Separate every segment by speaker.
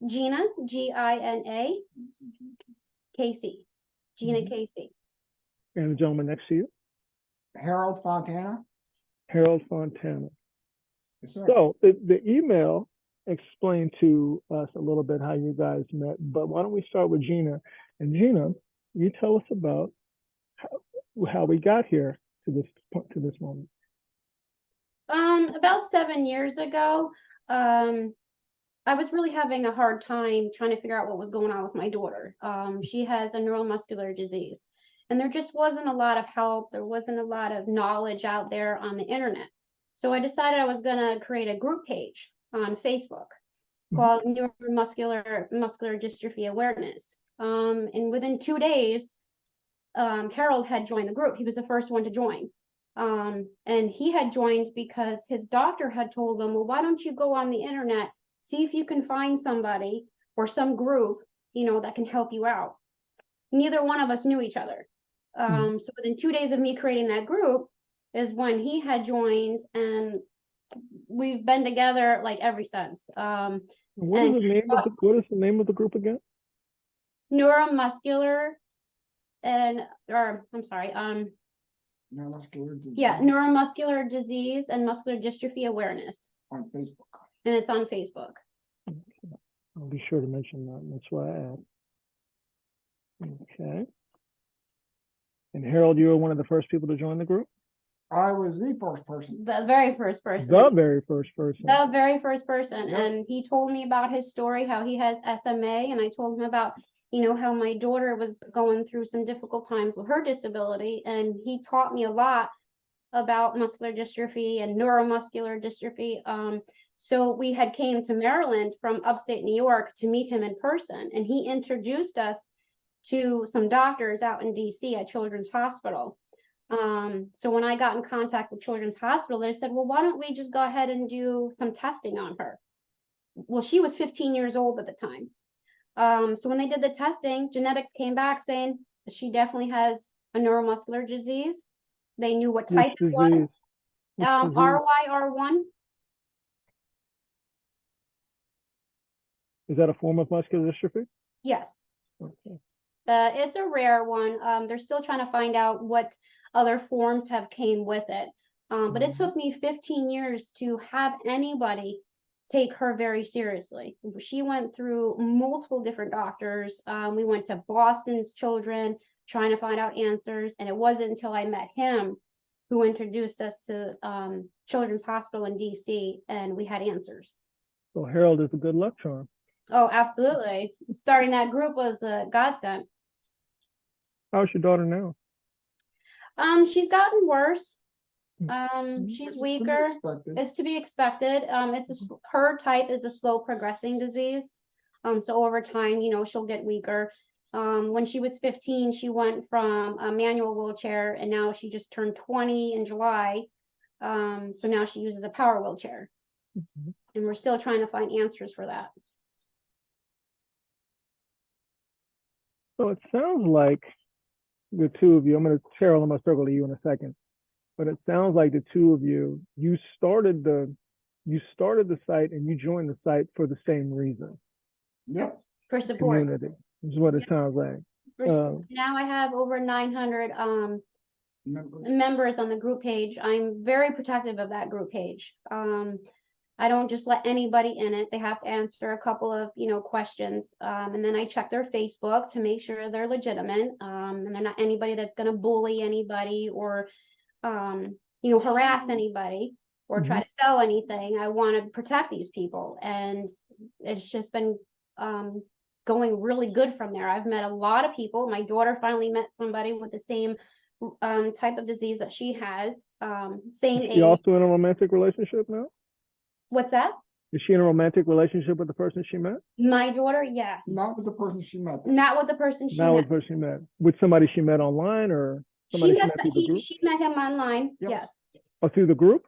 Speaker 1: Gina, Gina, Casey. Gina Casey.
Speaker 2: And the gentleman next to you,
Speaker 3: Harold Fontana.
Speaker 2: Harold Fontana.
Speaker 3: Yes, sir.
Speaker 2: So the email explained to us a little bit how you guys met, but why don't we start with Gina? And Gina, you tell us about how we got here to this moment.
Speaker 1: About 7 years ago, I was really having a hard time trying to figure out what was going on with my daughter. She has a neuromuscular disease, and there just wasn't a lot of help. There wasn't a lot of knowledge out there on the internet. So I decided I was going to create a group page on Facebook called Neuromuscular Dystrophy Awareness. And within 2 days, Harold had joined the group. He was the first one to join. And he had joined because his doctor had told him, well, why don't you go on the internet, see if you can find somebody or some group, that can help you out. Neither one of us knew each other. So within 2 days of me creating that group is when he had joined, and we've been together like ever since.
Speaker 2: What is the name of the group again?
Speaker 1: Neuromuscular neuromuscular disease and muscular dystrophy awareness.
Speaker 3: On Facebook.
Speaker 1: And it's on Facebook.
Speaker 2: I'll be sure to mention that. That's why I asked. Okay. And Harold, you were one of the first people to join the group?
Speaker 3: I was the first person.
Speaker 1: The very first person.
Speaker 2: The very first person.
Speaker 1: The very first person.
Speaker 3: Yep.
Speaker 1: And he told me about his story, how he has SMA, and I told him about, how my daughter was going through some difficult times with her disability, and he taught me a lot about muscular dystrophy and neuromuscular dystrophy. So we had came to Maryland from upstate New York to meet him in person, and he introduced us to some doctors out in DC at Children's Hospital. So when I got in contact with Children's Hospital, they said, well, why don't we just go ahead and do some testing on her? Well, she was 15 years old at the time. So when they did the testing, genetics came back saying she definitely has a neuromuscular disease. They knew what type it was. RYR1.
Speaker 2: Is that a form of muscular dystrophy?
Speaker 1: Yes.
Speaker 2: Okay.
Speaker 1: It's a rare one. They're still trying to find out what other forms have came with it. But it took me 15 years to have anybody take her very seriously. She went through multiple different doctors. We went to Boston's Children trying to find out answers. And it wasn't until I met him who introduced us to Children's Hospital in DC, and we had answers.
Speaker 2: So Harold is a good luck charm.
Speaker 1: Oh, absolutely. Starting that group was a godsend.
Speaker 2: How's your daughter now?
Speaker 1: She's gotten worse. She's weaker.
Speaker 3: It's
Speaker 1: to be expected. Her type is a slow progressing disease. So over time, she'll get weaker. When she was 15, she went from a manual wheelchair, and now she just turned 20 in July. So now she uses a power wheelchair. And we're still trying to find answers for that.
Speaker 2: So it sounds like the two of you, Cheryl, I'm gonna circle to you in a second, but it sounds like the two of you, you started the site and you joined the site for the same reason.
Speaker 3: Yep.
Speaker 1: For support.
Speaker 2: Community is what it sounds like.
Speaker 1: Now I have over 900 members on the group page. I'm very protective of that group page. I don't just let anybody in it. They have to answer a couple of, questions. And then I check their Facebook to make sure they're legitimate. And they're not anybody that's going to bully anybody or, harass anybody or try to sell anything. I want to protect these people. And it's just been going really good from there. I've met a lot of people. My daughter finally met somebody with the same type of disease that she has. Same age.
Speaker 2: Is she also in a romantic relationship now?
Speaker 1: What's that?
Speaker 2: Is she in a romantic relationship with the person she met?
Speaker 1: My daughter, yes.
Speaker 3: Not with the person she met.
Speaker 1: Not with the person she met.
Speaker 2: Not with the person she met. With somebody she met online or somebody she met through the group?
Speaker 1: She met him online,
Speaker 3: Yep.
Speaker 1: yes.
Speaker 2: Oh, through the group?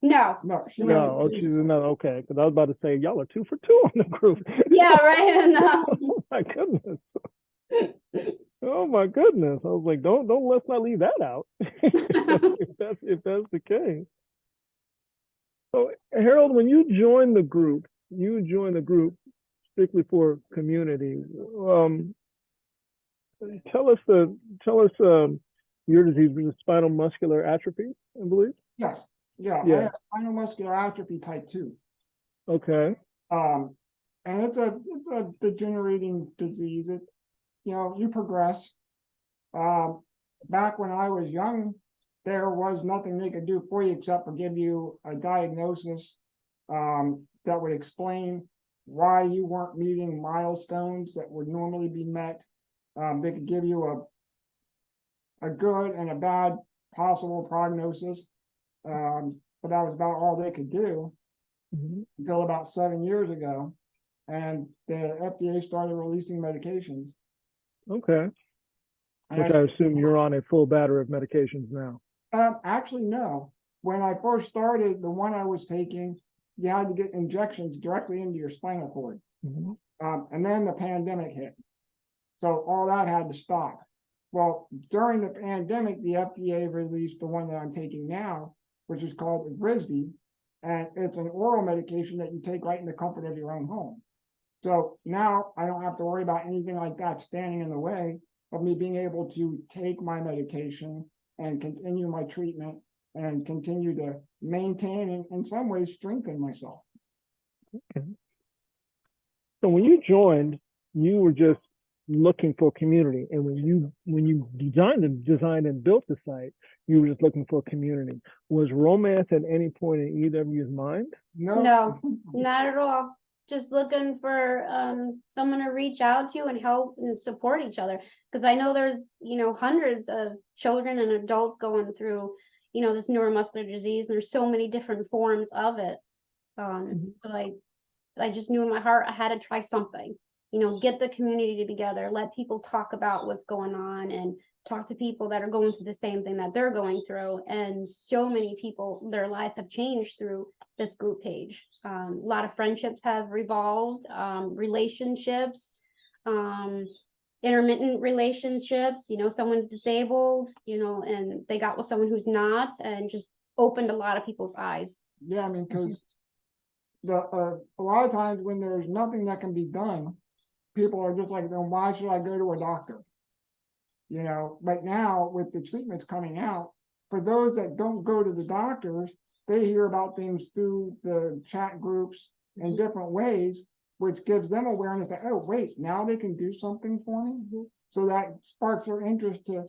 Speaker 3: No,
Speaker 2: she's another. Okay, because I was about to say y'all are 2 for 2 on the group.
Speaker 1: Yeah, right. No.
Speaker 2: Oh my goodness. Oh my goodness. I was like, let's not leave that out. if that's the case. So Harold, when you joined the group strictly for community. Tell us your disease was spinal muscular atrophy, I believe.
Speaker 3: Yes, yeah, I
Speaker 2: Yeah.
Speaker 3: have spinal muscular atrophy type 2.
Speaker 2: Okay.
Speaker 3: And it's a degenerating disease. You progress. Back when I was young, there was nothing they could do for you except for give you a diagnosis that would explain why you weren't meeting milestones that would normally be met. They could give you a good and a bad possible prognosis. But that was about all they could do
Speaker 2: Mhm.
Speaker 3: until about 7 years ago. And the FDA started releasing medications.
Speaker 2: Okay.
Speaker 3: And
Speaker 2: Which I assume you're on a full battery of medications now.
Speaker 3: Actually, no. When I first started, the one I was taking, you had to get injections directly into your spinal cord.
Speaker 2: Mhm.
Speaker 3: And then the pandemic hit. So all that had to stop. Well, during the pandemic, the FDA released the one that I'm taking now, which is called Evrysdi, and it's an oral medication that you take right in the comfort of your own home. So now I don't have to worry about anything like that standing in the way of me being able to take my medication and continue my treatment and continue to maintain and in some ways strengthen myself.
Speaker 2: So when you joined, you were just looking for community, and when you designed and built the site, you were just looking for community. Was romance at any point in either of you's mind?
Speaker 1: No, not at all. Just looking for someone to reach out to and help and support each other. Because I know there's, hundreds of children and adults going through, this neuromuscular disease, and there's so many different forms of it. So I just knew in my heart I had to try something, get the community together, let people talk about what's going on and talk to people that are going through the same thing that they're going through. And so many people, their lives have changed through this group page. A lot of friendships have revolved, relationships, intermittent relationships, someone's disabled, and they got with someone who's not, and just opened a lot of people's eyes.
Speaker 3: Yeah, I mean, because a lot of times when there's nothing that can be done, people are just like, then why should I go to a doctor? But now with the treatments coming out, for those that don't go to the doctors, they hear about things through the chat groups in different ways, which gives them awareness that, oh, wait, now they can do something for me. So that sparks their interest to,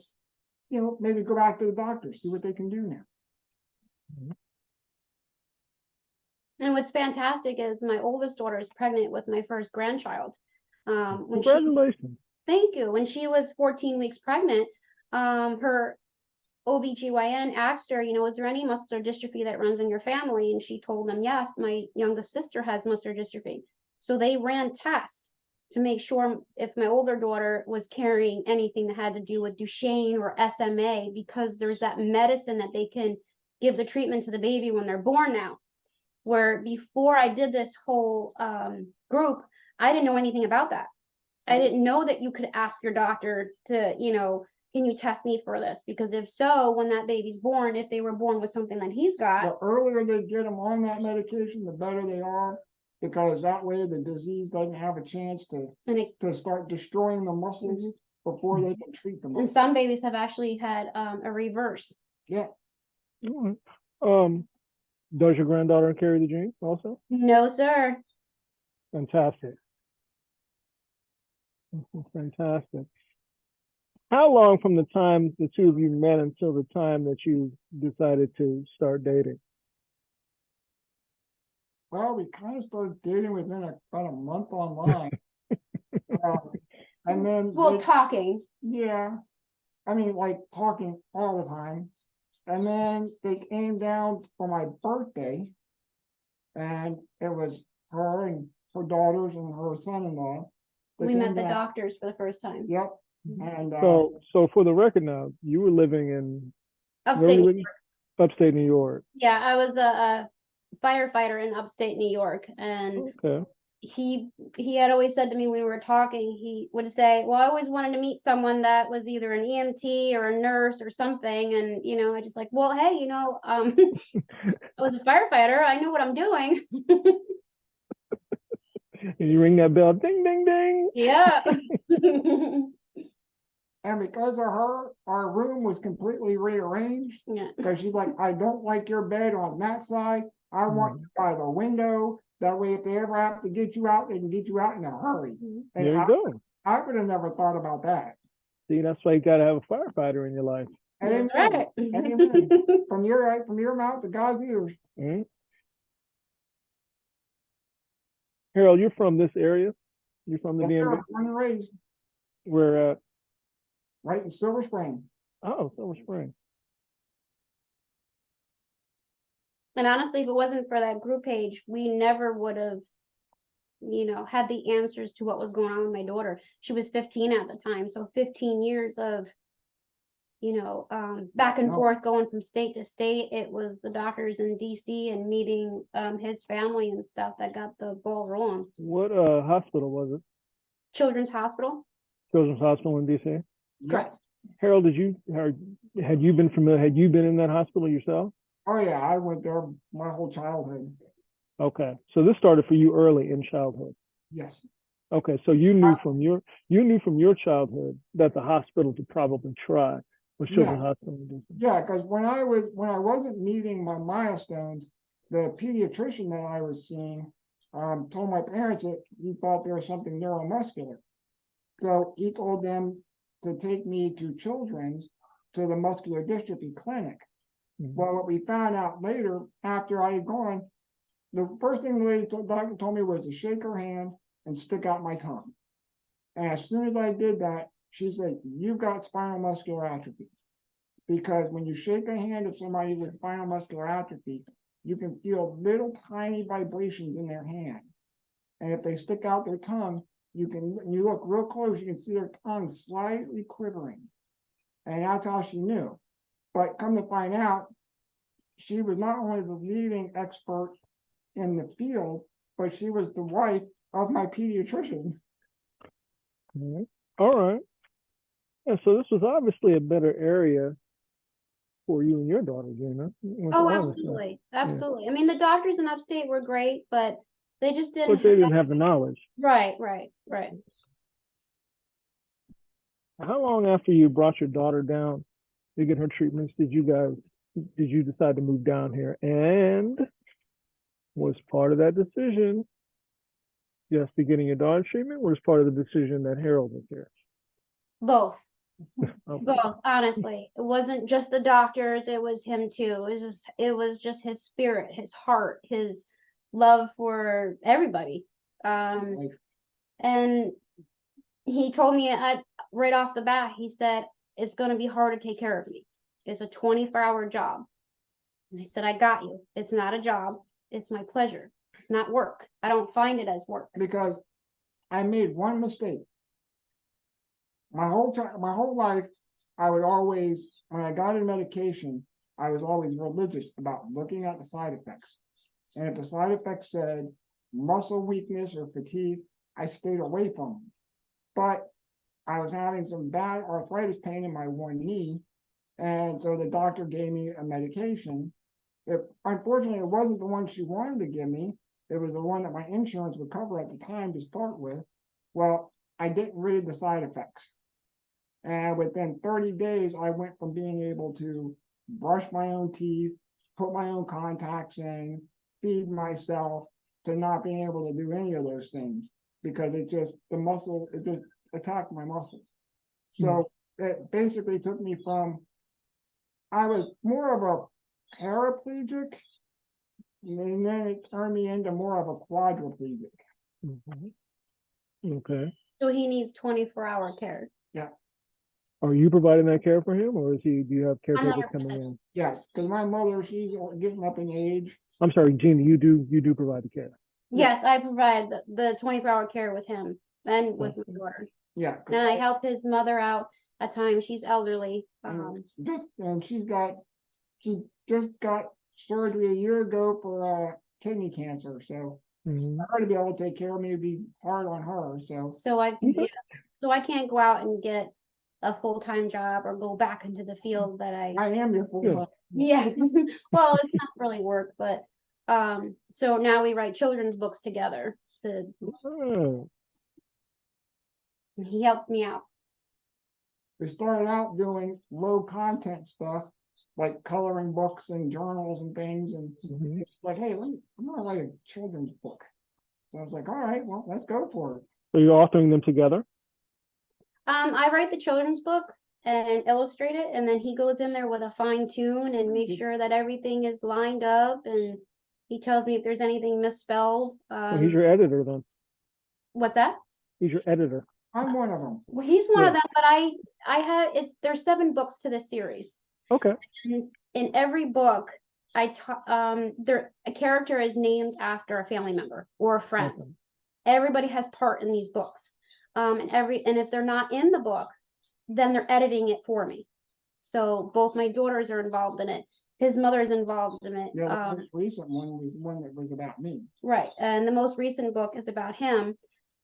Speaker 3: maybe go back to the doctor, see what they can do now.
Speaker 1: And what's fantastic is my oldest daughter is pregnant with my first grandchild.
Speaker 2: Congratulations.
Speaker 1: Thank you. When she was 14 weeks pregnant, her OBGYN asked her, is there any muscular dystrophy that runs in your family? And she told them, yes, my youngest sister has muscular dystrophy. So they ran tests to make sure if my older daughter was carrying anything that had to do with Duchenne or SMA, because there's that medicine that they can give the treatment to the baby when they're born now. Where before I did this whole group, I didn't know anything about that. I didn't know that you could ask your doctor to, can you test me for this? Because if so, when that baby's born, if they were born with something that he's got.
Speaker 3: The earlier they get them on that medication, the better they are, because that way the disease doesn't have a chance to start destroying the muscles before they can treat them.
Speaker 1: And some babies have actually had a reverse.
Speaker 3: Yeah.
Speaker 2: Does your granddaughter carry the gene also?
Speaker 1: No, sir.
Speaker 2: Fantastic. Fantastic. How long from the time the two of you met until the time that you decided to start dating?
Speaker 3: Well, we kind of started dating within about a month online. And then
Speaker 1: talking.
Speaker 3: Yeah. I mean, like talking all the time. And then they came down for my birthday, and it was her and her daughters and her son-in-law.
Speaker 1: We met the doctors for the first time.
Speaker 3: Yep. And
Speaker 2: so for the record now, you were living in
Speaker 1: upstate New York.
Speaker 2: Upstate New York.
Speaker 1: Yeah, I was a firefighter in upstate New York, and
Speaker 2: okay.
Speaker 1: He had always said to me when we were talking, he would say, well, I always wanted to meet someone that was either an EMT or a nurse or something. And, I just like, well, hey, I was a firefighter. I know what I'm doing.
Speaker 2: And you ring that bell, ding, ding, ding.
Speaker 1: Yeah.
Speaker 3: And because of her, our room was completely rearranged.
Speaker 1: Yeah.
Speaker 3: Because she's like, I don't like your bed on that side. I want you by the window. That way, if they ever have to get you out, they can get you out in a hurry. And
Speaker 2: There you go.
Speaker 3: I would have never thought about that.
Speaker 2: See, that's why you got to have a firefighter in your life.
Speaker 3: Amen.
Speaker 1: That's right.
Speaker 3: Amen. From your mouth to God's ears.
Speaker 2: Mhm. Harold, you're from this area? You're from the
Speaker 3: Yes, sir.
Speaker 2: DMV?
Speaker 3: Born and raised
Speaker 2: Where,
Speaker 3: right in Silver Spring.
Speaker 2: oh, Silver Spring.
Speaker 1: And honestly, if it wasn't for that group page, we never would have, had the answers to what was going on with my daughter. She was 15 at the time, so 15 years of, back and
Speaker 3: No.
Speaker 1: forth going from state to state. It was the doctors in DC and meeting his family and stuff that got the ball rolling.
Speaker 2: What hospital was it?
Speaker 1: Children's Hospital.
Speaker 2: Children's Hospital in DC?
Speaker 1: Correct.
Speaker 2: Harold, had you been familiar, had you been in that hospital yourself?
Speaker 3: Oh, yeah. I went there my whole childhood.
Speaker 2: Okay, so this started for you early in childhood.
Speaker 3: Yes.
Speaker 2: Okay, so you knew from your childhood that the hospital to probably try was Children's Hospital in DC.
Speaker 3: Yeah, because when I wasn't meeting my milestones, the pediatrician that I was seeing told my parents that he thought there was something neuromuscular. So he told them to take me to Children's to the muscular dystrophy clinic.
Speaker 2: Mhm.
Speaker 3: Well, what we found out later after I had gone, the first thing the doctor told me was to shake her hand and stick out my tongue. And as soon as I did that, she said, "You've got spinal muscular atrophy." Because when you shake a hand of somebody with spinal muscular atrophy, you can feel little tiny vibrations in their hand. And if they stick out their tongue, you look real close, you can see their tongue slightly quivering. And that's how she knew. But come to find out, she was not only the leading expert in the field, but she was the wife of my pediatrician.
Speaker 2: Mhm. All right. Yeah, so this was obviously a better area for you and your daughter, Gina.
Speaker 1: Oh, absolutely. Absolutely. I mean, the doctors in upstate were great, but they just didn't
Speaker 2: But they didn't have the knowledge.
Speaker 1: Right.
Speaker 2: How long after you brought your daughter down to get her treatments did you decide to move down here? And was part of that decision just beginning your daughter's treatment, or was part of the decision that Harold was here?
Speaker 1: Both.
Speaker 2: Okay.
Speaker 1: Both, honestly. It wasn't just the doctors, it was him too. It was just his spirit, his heart, his love for everybody. And he told me right off the bat, he said, "It's gonna be hard to take care of me. It's a 24-hour job." And I said, "I got you. It's not a job, it's my pleasure. It's not work. I don't find it as work."
Speaker 3: Because I made one mistake. My whole life, I would always, when I got in medication, I was always religious about looking at the side effects. And if the side effects said muscle weakness or fatigue, I stayed away from them. But I was having some bad arthritis pain in my one knee, and so the doctor gave me a medication. Unfortunately, it wasn't the one she wanted to give me. It was the one that my insurance would cover at the time to start with. Well, I didn't read the side effects. And within 30 days, I went from being able to brush my own teeth, put my own contacts in, feed myself, to not being able to do any of those things because it just attacked my muscles. So it basically took me from, I was more of a paraplegic, and then it turned me into more of a quadriplegic.
Speaker 2: Mhm. Okay.
Speaker 1: So he needs 24-hour care.
Speaker 3: Yeah.
Speaker 2: Are you providing that care for him, or do you have caretakers
Speaker 1: 100%.
Speaker 2: coming in?
Speaker 3: Yes, because my mother, she's getting up in age.
Speaker 2: I'm sorry, Gina, you do provide the care.
Speaker 1: Yes, I provide the 24-hour care with him and with my daughter.
Speaker 3: Yeah.
Speaker 1: And I help his mother out at times. She's elderly.
Speaker 3: She just got surgery a year ago for kidney cancer. So
Speaker 2: Mhm.
Speaker 3: for her to be able to take care of me would be hard on her.
Speaker 1: So I can't go out and get a full-time job or go back into the field that I
Speaker 3: am your full time.
Speaker 1: yeah. Well, it's not really work, but so now we write children's books together. to,
Speaker 2: Oh,
Speaker 1: and he helps me out.
Speaker 3: We started out doing low content stuff, like coloring books and journals and things, and
Speaker 2: mhm.
Speaker 3: it's like, hey, I'm gonna write a children's book. So I was like, all right, well, let's go for it.
Speaker 2: So you're authoring them together?
Speaker 1: I write the children's book and illustrate it, and then he goes in there with a fine tune and makes sure that everything is lined up, and he tells me if there's anything misspelled.
Speaker 2: Well, he's your editor then.
Speaker 1: What's that?
Speaker 2: He's your editor.
Speaker 3: I'm one of them.
Speaker 1: Well, he's one of
Speaker 2: Yeah.
Speaker 1: them, but I have there's 7 books to this series.
Speaker 2: Okay.
Speaker 1: And in every book, a character is named after a family member or a friend.
Speaker 2: Okay.
Speaker 1: Everybody has part in these books. And if they're not in the book, then they're editing it for me. So both my daughters are involved in it. His mother is involved in it.
Speaker 3: Yeah, the most recent one was one that was about me.
Speaker 1: Right. And the most recent book is about him,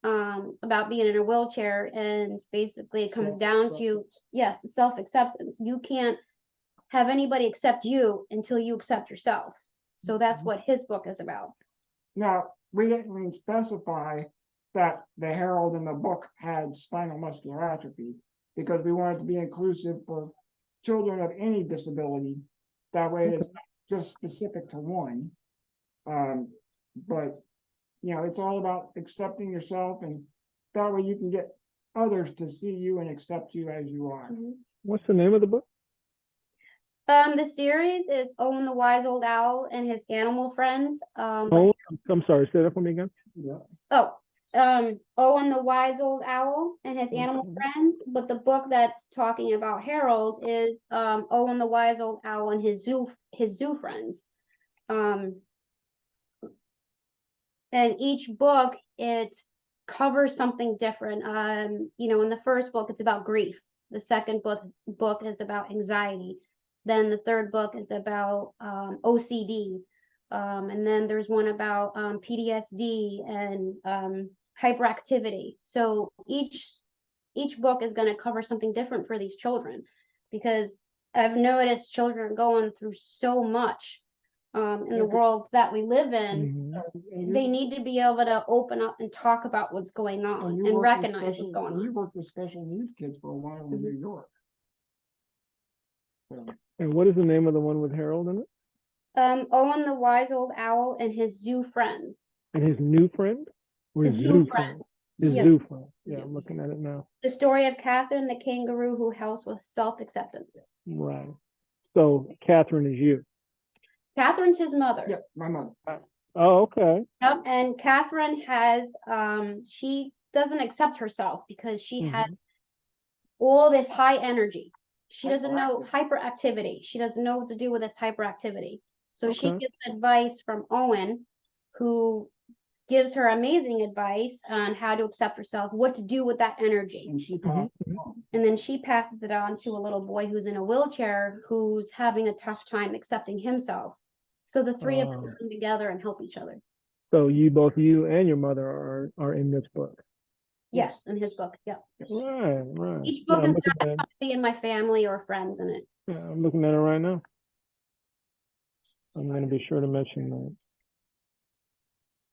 Speaker 1: about being in a wheelchair, and basically it comes down to, yes, self-acceptance. You can't have anybody accept you until you accept yourself. So that's what his book is about.
Speaker 3: Now, we didn't even specify that the Herald in the book had spinal muscular atrophy, because we wanted to be inclusive for children of any disability. That way it's not just specific to one. But, you know, it's all about accepting yourself, and that way you can get others to see you and accept you as you are.
Speaker 2: What's the name of the book?
Speaker 1: The series is Owen the Wise Old Owl and His Animal Friends.
Speaker 2: Oh, I'm sorry. Say that for me again.
Speaker 3: Yeah.
Speaker 1: Owen the Wise Old Owl and His Animal
Speaker 2: Okay.
Speaker 1: Friends. But the book that's talking about Harold is Owen the Wise Old Owl and his zoo friends. And each book, it covers something different. You know, in the first book, it's about grief. The second book is about anxiety. Then the third book is about OCD. And then there's one about PTSD and hyperactivity. So each book is going to cover something different for these children, because I've noticed children are going through so much in the world that we live in.
Speaker 2: Mhm.
Speaker 1: They need to be able to open up and talk about what's going on and recognize what's going on.
Speaker 3: You worked with special needs kids for a while in New York. So,
Speaker 2: And what is the name of the one with Harold in it?
Speaker 1: Owen the Wise Old Owl and His Zoo Friends.
Speaker 2: And his new friend? Or his
Speaker 1: Zoo
Speaker 2: zoo
Speaker 1: Friends.
Speaker 2: friend? His
Speaker 1: Yeah.
Speaker 2: zoo friend. Yeah,
Speaker 1: Zoo.
Speaker 2: I'm looking at it now.
Speaker 1: The story of Catherine the kangaroo who helps with self-acceptance.
Speaker 2: Right. So Catherine is you.
Speaker 1: Catherine's his mother.
Speaker 3: yeah, my mother.
Speaker 2: Oh, okay.
Speaker 1: Yep. And Catherine has she doesn't accept herself because she has
Speaker 2: Mhm.
Speaker 1: all this high energy. She doesn't know
Speaker 3: Hyperactive.
Speaker 1: hyperactivity. She doesn't know what to do with this hyperactivity. So she
Speaker 2: Okay.
Speaker 1: gets advice from Owen, who gives her amazing advice on how to accept herself, what to do with that energy.
Speaker 3: And she
Speaker 2: Mhm,
Speaker 3: passed
Speaker 2: mhm.
Speaker 3: on.
Speaker 1: And then she passes it on to a little boy who's in a wheelchair who's having a tough time accepting himself. So the three of them
Speaker 2: Oh.
Speaker 1: come together and help each other.
Speaker 2: So both you and your mother are in this book.
Speaker 1: Yes, in his book. Yeah.
Speaker 2: Right, right.
Speaker 1: Each
Speaker 2: Yeah,
Speaker 1: book
Speaker 2: I'm
Speaker 1: is
Speaker 2: looking
Speaker 1: got
Speaker 2: at it.
Speaker 1: somebody in my family or friends in it.
Speaker 2: Yeah, I'm looking at it right now. I'm going to be sure to mention that.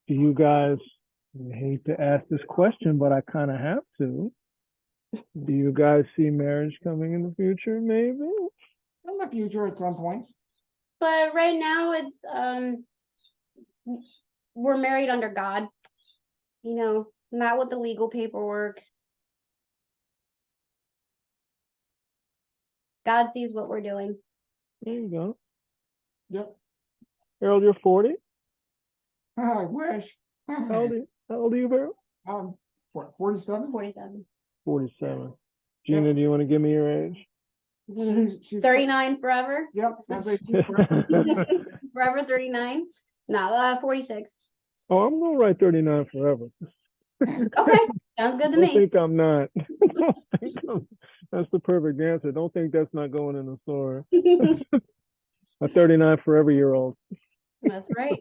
Speaker 2: Do you guys, I hate to ask this question, but I kind of have to. Do you guys see marriage coming in the future, maybe?
Speaker 3: In the future at some point.
Speaker 1: But right now it's we're married under God. You know, not with the legal paperwork. God sees what we're doing.
Speaker 2: There you go.
Speaker 3: Yep.
Speaker 2: Harold, you're 40?
Speaker 3: I wish.
Speaker 2: How old are you, Harold?
Speaker 3: What, 47?
Speaker 1: 47.
Speaker 2: 47. Gina, do you want to give me your age?
Speaker 3: She's
Speaker 1: 39 forever.
Speaker 3: Yep, that's a
Speaker 1: Forever 39. No, 46.
Speaker 2: Oh, I'm going to write 39 forever.
Speaker 1: Okay, sounds good to
Speaker 2: Don't
Speaker 1: me.
Speaker 2: think I'm not. Don't think that's the perfect answer. Don't think that's not going in the story. A 39 forever year old.
Speaker 1: That's right.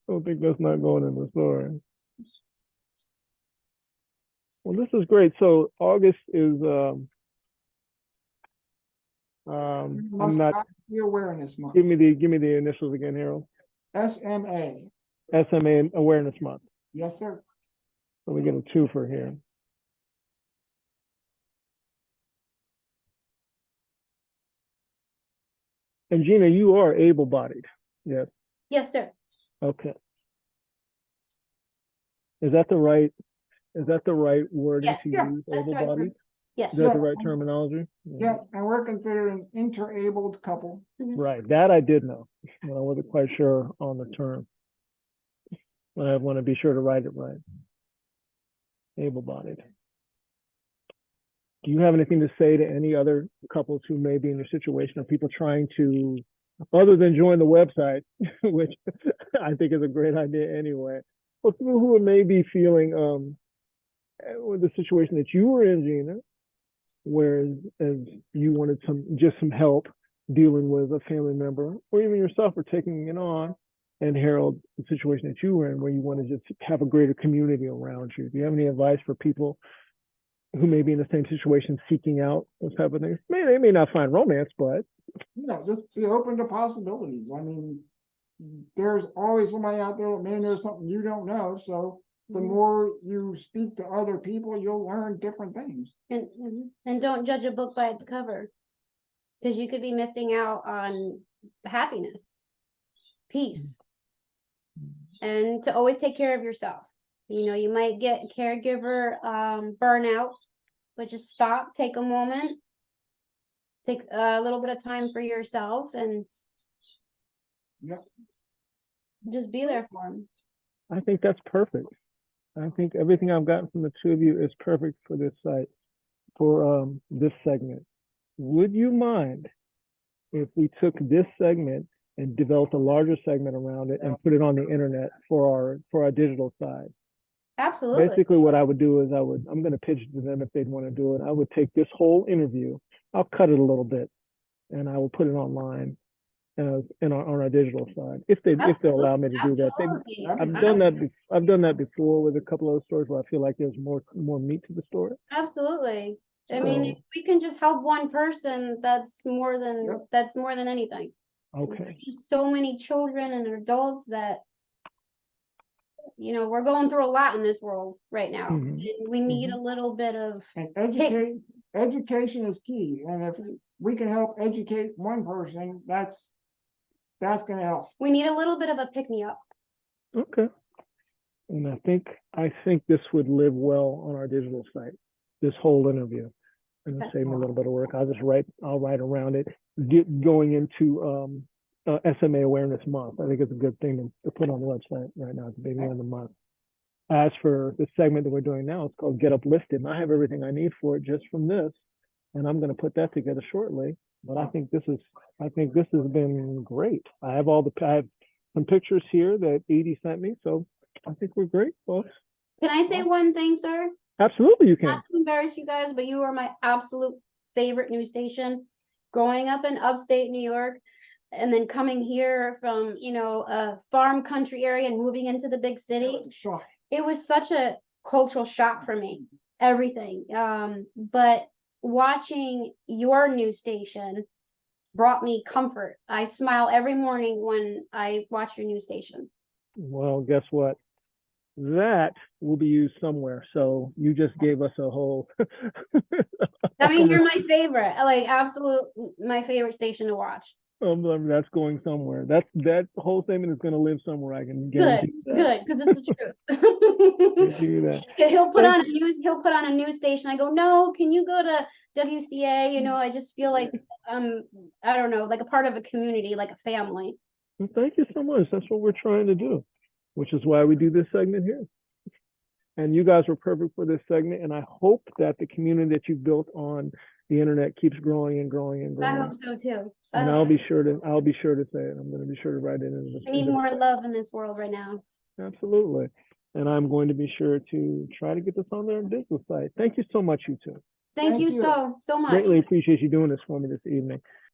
Speaker 2: Don't think that's not going in the story. Well, this is great. So August is I'm not.
Speaker 3: the awareness month.
Speaker 2: Give me the initials again, Harold.
Speaker 3: SMA.
Speaker 2: SMA Awareness Month.
Speaker 3: Yes, sir.
Speaker 2: So we get a twofer here. And Gina, you are able-bodied. Yes.
Speaker 1: Yes, sir.
Speaker 2: Okay. Is that the right wording
Speaker 1: Yes,
Speaker 2: to
Speaker 1: yeah,
Speaker 2: use,
Speaker 1: that's the right
Speaker 2: able-bodied?
Speaker 1: term. Yes.
Speaker 2: Is that the
Speaker 3: Yeah.
Speaker 2: right terminology?
Speaker 3: Yeah, and we're considered an interabled couple.
Speaker 2: Right. That I did know, but I wasn't quite sure on the term. I want to be sure to write it right. Able-bodied. Do you have anything to say to any other couples who may be in your situation, or people trying to, other than join the website, which I think is a great idea anyway, but people who may be feeling with the situation that you were in, Gina, whereas as you wanted some help dealing with a family member, or even yourself for taking it on, and Harold, the situation that you were in, where you want to just have a greater community around you. Do you have any advice for people who may be in the same situation, seeking out those type of things? They may not find romance, but
Speaker 3: Just be open to possibilities. I mean, there's always somebody out there that may know something you don't know. So the more you speak to other people, you'll learn different things.
Speaker 1: And don't judge a book by its cover, because you could be missing out on happiness, peace, and to always take care of yourself. You know, you might get caregiver burnout, but just stop, take a moment, take a little bit of time for yourself, and
Speaker 3: Yep.
Speaker 1: just be there for them.
Speaker 2: I think that's perfect. I think everything I've gotten from the two of you is perfect for this site, for this segment. Would you mind if we took this segment and developed a larger segment around it and put it on the internet for our digital side?
Speaker 1: Absolutely.
Speaker 2: Basically, what I would do is I'm going to pitch it to them if they'd want to do it. I would take this whole interview, I'll cut it a little bit, and I will put it online on our digital side if they'll allow me to do that.
Speaker 1: Absolutely.
Speaker 2: I've done that before with a couple of those stories where I feel like there's more meat to the story.
Speaker 1: Absolutely. I mean, if we can just help one person, that's more than anything.
Speaker 2: Okay.
Speaker 1: There's just so many children and adults that, you know, we're going through a lot in this world right now.
Speaker 2: Mhm.
Speaker 1: And we need a little bit of
Speaker 3: And education is key. And if we can help educate one person, that's gonna help.
Speaker 1: we need a little bit of a pick me up.
Speaker 2: Okay. And I think this would live well on our digital site, this whole interview. And it'll save me a little bit of work. I'll write around it. Going into SMA Awareness Month. I think it's a good thing to put on the website right now at the beginning of the month. As for the segment that we're doing now, it's called Get Uplifted. And I have everything I need for it just from this. And I'm going to put that together shortly. But I think this has been great. I have some pictures here that Edie sent me. So I think we're great, folks.
Speaker 1: Can I say one thing, sir?
Speaker 2: Absolutely, you can.
Speaker 1: Not to embarrass you guys, but you are my absolute favorite news station. Growing up in upstate New York and then coming here from, you know, a farm country area and moving into the big city, it was such a cultural shock for me. Everything. But watching your news station brought me comfort. I smile every morning when I watch your news station.
Speaker 2: Well, guess what? That will be used somewhere. So you just gave us a whole.
Speaker 1: I mean, you're my favorite, like my favorite station to watch.
Speaker 2: That's going somewhere. That whole statement is going to live somewhere. I can
Speaker 1: Good,
Speaker 2: guarantee that.
Speaker 1: good, because it's the
Speaker 2: Guarantee that.
Speaker 1: truth. He'll put on a news station. I go, no, can you go to WCA? You know, I just feel like I don't know, like a part of a community, like a family.
Speaker 2: Well, thank you so much. That's what we're trying to do, which is why we do this segment here. And you guys were perfect for this segment. And I hope that the community that you've built on the internet keeps growing and growing and growing.
Speaker 1: I hope so too.
Speaker 2: And I'll be sure to say it. I'm going to be sure to write it in.
Speaker 1: We need more love in this world right now.
Speaker 2: Absolutely. And I'm going to be sure to try to get this on their business site. Thank you so much, you two.
Speaker 1: Thank you so much.
Speaker 2: Greatly appreciate you doing this for me this evening.